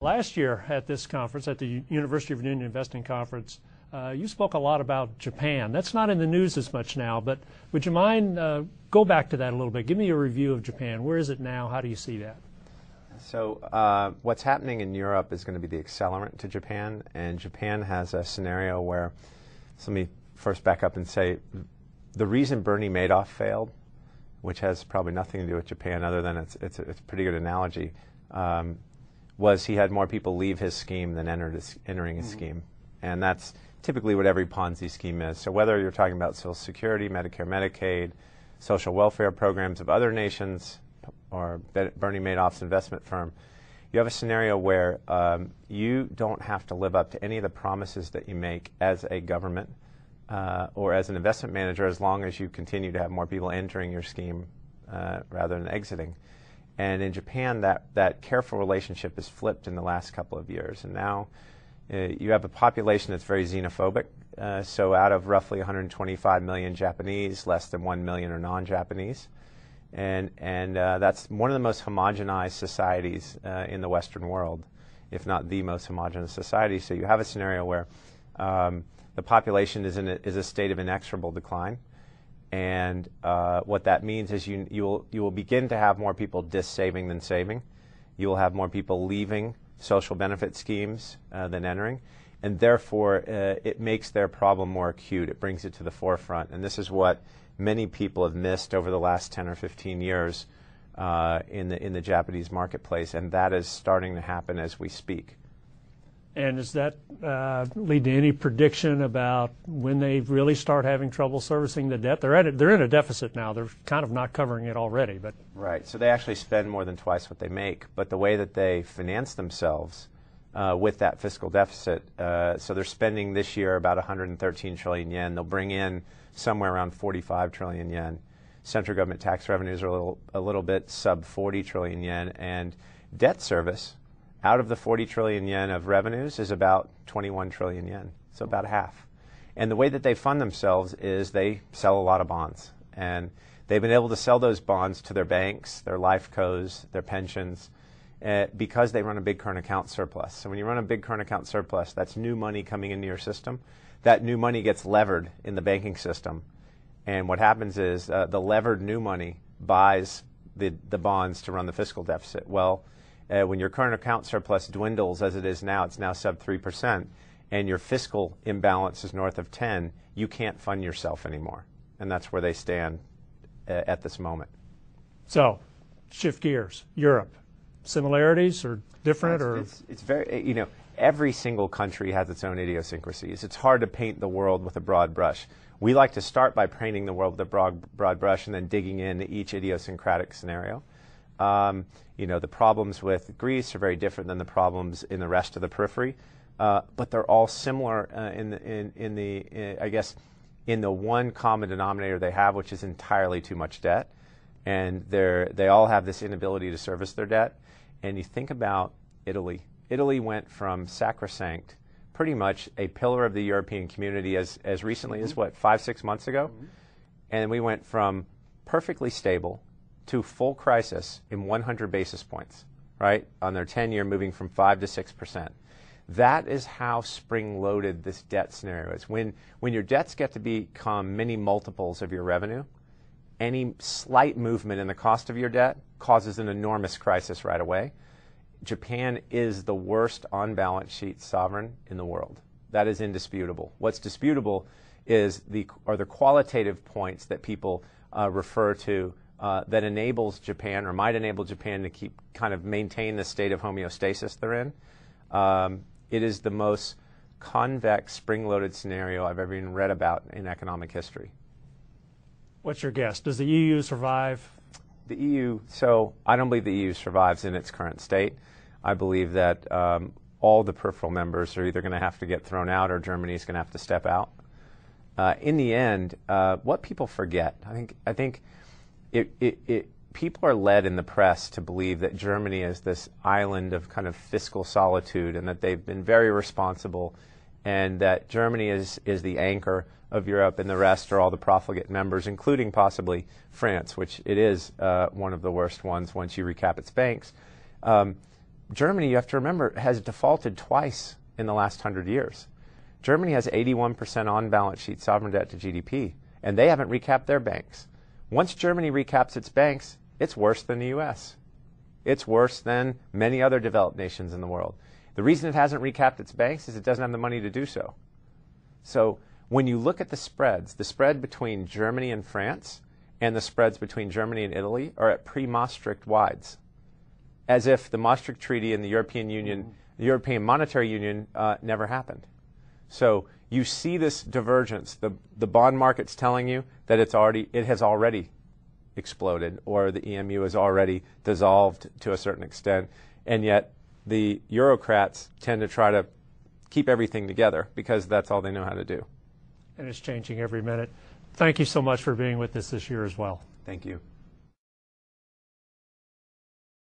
Last year at this conference, at the University of Virginia Investing Conference, you spoke a lot about Japan. That's not in the news as much now, but would you mind go back to that a little bit? Give me a review of Japan. Where is it now? How do you see that? So what's happening in Europe is going to be the accelerant to Japan, and Japan has a scenario where, so let me first back up and say, the reason Bernie Madoff failed, which has probably nothing to do with Japan other than it's a pretty good analogy, was he had more people leave his scheme than entering his scheme. And that's typically what every Ponzi scheme is. So whether you're talking about Social Security, Medicare, Medicaid, social welfare programs of other nations, or Bernie Madoff's investment firm, you have a scenario where you don't have to live up to any of the promises that you make as a government or as an investment manager, as long as you continue to have more people entering your scheme rather than exiting. And in Japan, that careful relationship has flipped in the last couple of years. And now you have a population that's very xenophobic. So out of roughly 125 million Japanese, less than 1 million are non-Japanese. And that's one of the most homogenized societies in the Western world, if not the most homogenous society. So you have a scenario where the population is in a state of inexorable decline. And what that means is you will begin to have more people dissaving than saving. You will have more people leaving social benefit schemes than entering. And therefore, it makes their problem more acute. It brings it to the forefront. And this is what many people have missed over the last 10 or 15 years in the Japanese marketplace. And that is starting to happen as we speak. And does that lead to any prediction about when they really start having trouble servicing the debt? They're in a deficit now. They're kind of not covering it already. But right. So they actually spend more than twice what they make. But the way that they finance themselves with that fiscal deficit, so they're spending this year about 113 trillion yen. They'll bring in somewhere around 45 trillion yen. Central government tax revenues are a little bit sub 40 trillion yen. And debt service, out of the 40 trillion yen of revenues, is about 21 trillion yen, so about half. And the way that they fund themselves is they sell a lot of bonds. And they've been able to sell those bonds to their banks, their life cos, their pensions, because they run a big current account surplus. So when you run a big current account surplus, that's new money coming into your system. That new money gets levered in the banking system. And what happens is the levered new money buys the bonds to run the fiscal deficit. Well, when your current account surplus dwindles as it is now, it's now sub 3%, and your fiscal imbalance is north of 10, you can't fund yourself anymore. And that's where they stand at this moment. So, shift gears. Europe, similarities or different? It's very, every single country has its own idiosyncrasies. It's hard to paint the world with a broad brush. We like to start by painting the world with a broad brush and then digging into each idiosyncratic scenario. The problems with Greece are very different than the problems in the rest of the periphery, but they're all similar in the one common denominator they have, which is entirely too much debt, and they all have this inability to service their debt. And you think about Italy. Italy went from sacrosanct, pretty much a pillar of the European community as recently as 5-6 months ago, and we went from perfectly stable to full crisis in 100 basis points, right, on their 10-year, moving from 5 to 6%. That is how spring-loaded this debt scenario is. When your debts get to become many multiples of your revenue, any slight movement in the cost of your debt causes an enormous crisis right away. Japan is the worst on-balance sheet sovereign in the world. That is indisputable. What's disputable are the qualitative points that people refer to that enables Japan, or might enable Japan, to maintain the state of homeostasis they're in. It is the most convex, spring-loaded scenario I've ever even read about in economic history. What's your guess? Does the EU survive? The EU, so I don't believe the EU survives in its current state. I believe that all the peripheral members are either going to have to get thrown out or Germany is going to have to step out. In the end, what people forget, I think people are led in the press to believe that Germany is this island of kind of fiscal solitude and that they've been very responsible and that Germany is the anchor of Europe and the rest are all the profligate members, including possibly France, which it is one of the worst ones once you recap its banks. Germany, you have to remember, has defaulted twice in the last 100 years. Germany has 81% on-balance sheet sovereign debt to GDP, and they haven't recapped their banks. Once Germany recaps its banks, it's worse than the U.S. It's worse than many other developed nations in the world. The reason it hasn't recapped its banks is it doesn't have the money to do so. So when you look at the spreads, the spread between Germany and France and the spreads between Germany and Italy are at pre-Maastricht wides, as if the Maastricht Treaty and the European Union, the European Monetary Union, never happened. So you see this divergence. The bond market's telling you that it has already exploded, or the EMU is already dissolved to a certain extent, and yet the Eurocrats tend to try to keep everything together because that's all they know how to do. And it's changing every minute. Thank you so much for being with us this year as well. Thank you.